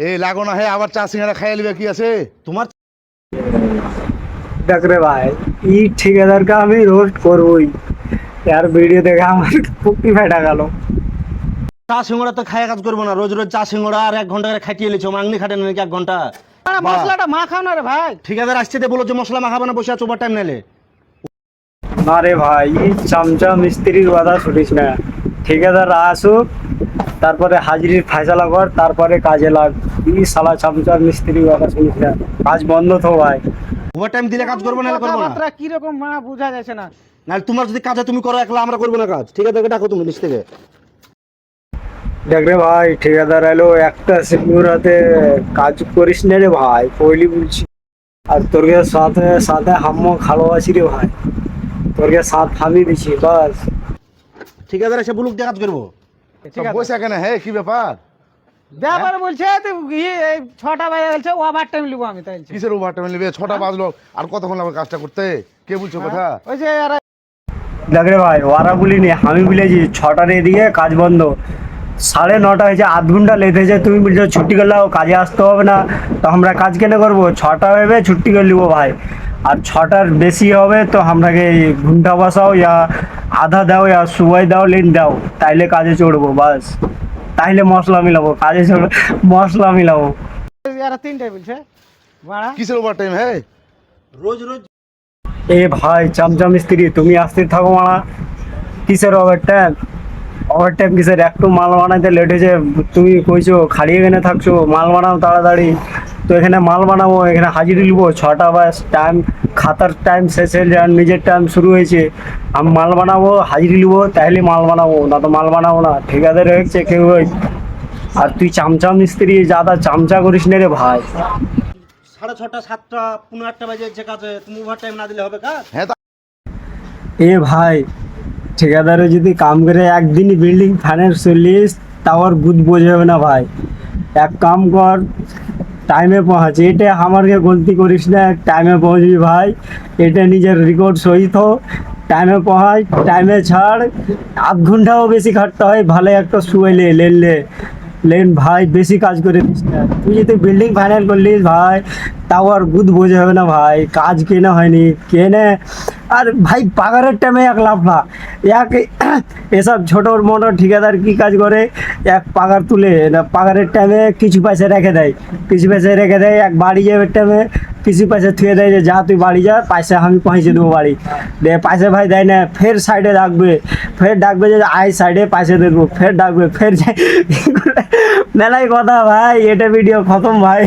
এই লাগো না হে আবার চা সিঙ্গারা খাইয়ে লিবে কি আছে তোমার। দেখ রে ভাই, ই ঠিকাদারকে আমি রোস্ট করবই। यार वीडियो देखा আমার পুকি ফাটা গেল। চা সিঙ্গড়া তো খাইয়া কাজ করবো না, রোজ রোজ চা সিঙ্গড়া আর 1 ঘন্টা করে খাটিয়ে লিছো, মাংনি খাটে নাকি 1 ঘন্টা। মশলাটা মা খাও না রে ভাই। ঠিকাদার আসছে দিয়ে বলো যে মশলা মাখাবে না, বসে আছো ওভার টাইম নেলে। না রে ভাই, ই চামচা মিস্ত্রির কথা শুনিস না। ঠিকাদার আসুক, তারপরে হাজিরির ফয়সালা কর, তারপরে কাজে লাগ। ই শালা চামচা মিস্ত্রির কথা শুনিস না, কাজ বন্ধ তো ভাই। ওভার টাইম দিলে কাজ করবো না, করবো না। কথাবার্তা কি রকম মা বোঝা যাচ্ছে না। নাহলে তোমার যদি কাজে তুমি করো একলা, আমরা করবো না কাজ। ঠিকাদারকে ডাকো তুমি নিচ থেকে। দেখ রে ভাই, ঠিকাদার এলো একটা সিঙ্গুরাতে কাজ করিস না রে ভাই, পয়লি বলছি। আর তোরকে সাথে সাথে হাম্মো ভালোবাসি রে ভাই, তোরকে সাথ থামিয়ে দিছি বাস। ঠিকাদার এসে বলুক দিয়ে কাজ করবো। ঠিক আছে বসে কেন হে কি ব্যাপার? ব্যাপার বলছে তো এই 6টা বাজে বলছে ওভার টাইম লিবো আমি তাই বলছে। কিসের ওভার টাইম নিবে? 6টা বাজলো আর কতক্ষণ লাগবে কাজটা করতে? কে বলছো কথা? ওই যে আর দেখ রে ভাই, ওরা বলিনি, আমি বলেছি 6টার এদিকে কাজ বন্ধ। 9:30 হয়েছে, আধ ঘন্টা লেট হয়েছে, তুমি বলছো ছুটি করলেও কাজে আসতে হবে না, তো আমরা কাজ কেন করবো? 6টা হবে ছুটি করে নিবো ভাই। আর 6টার বেশি হবে তো আমরাকে ঘন্টা বসাও, ইয়া আধা দাও, ইয়া সুবাই দাও, লেন দাও, তাইলে কাজে চড়বো বাস। তাইলে মশলা মিলাবো, কাজে চড়বো, মশলা মিলাবো। আর 3টায় বলছে বাড়া। কিসের ওভার টাইম হে? রোজ রোজ এ ভাই চামচা মিস্ত্রি, তুমি আসতে থাকো মারা। কিসের ওভার টাইম? ওভার টাইম কিসের? একটু মাল বানাইতে লেট হয়েছে, তুমি কইছো খালি এখানে থাকছো, মাল বানাও তাড়াতাড়ি। তো এখানে মাল বানাবো, এখানে হাজিরি নিবো 6টা বাস টাইম, খাতার টাইম শেষ হয়ে যায়, নিজের টাইম শুরু হয়েছে। আমি মাল বানাবো, হাজিরি নিবো, তাহলে মাল বানাবো, না তো মাল বানাবো না। ঠিকাদার হয়েছে কেউ ওই। আর তুই চামচা মিস্ত্রি, যাদা চামচা করিস না রে ভাই। 6:30, 7টা, 8:15 বাজে যে কাজে তুমি ওভার টাইম না দিলে হবে কাজ? হ্যাঁ এ ভাই, ঠিকাদারে যদি কাম করে একদিনই বিল্ডিং ফ্যানের চল্লিশ, তাও আর বুঝ বোঝা হবে না ভাই। এক কাম কর, টাইমে পৌঁছ, এটা আমাকে গলতি করিস না, টাইমে পৌঁছবি ভাই। এটা নিজের রেকর্ড সহিত টাইমে পৌঁছ, টাইমে ছাড়। আধ ঘন্টাও বেশি খাটতে হয়, ভালো একটা শুয়েলে লেনলে লেন ভাই, বেশি কাজ করে দিস না। তুই যদি বিল্ডিং ফাইনাল করলিস ভাই, তাও আর বুধ বোঝা হবে না ভাই, কাজ কেনা হয়নি কেনে। আর ভাই পাগারের টাইমে এক লাভ না, এক এসব ছোটো মোটো ঠিকাদার কি কাজ করে, এক পাগার তুলে না, পাগারের টাইমে কিছু পয়সা রেখে দেয়, কিছু পয়সা রেখে দেয়, এক বাড়ি যাবে টাইমে কিছু পয়সা থুয়ে দেয় যে যা তুই বাড়ি যা, পয়সা আমি পৌঁছে দেবো বাড়ি। দে পয়সা ভাই দেয় না, ফের সাইডে ডাকবে, ফের ডাকবে যে আয় সাইডে পয়সা দেবো, ফের ডাকবে, ফের মেলাই কথা ভাই। এটা ভিডিও খতম ভাই।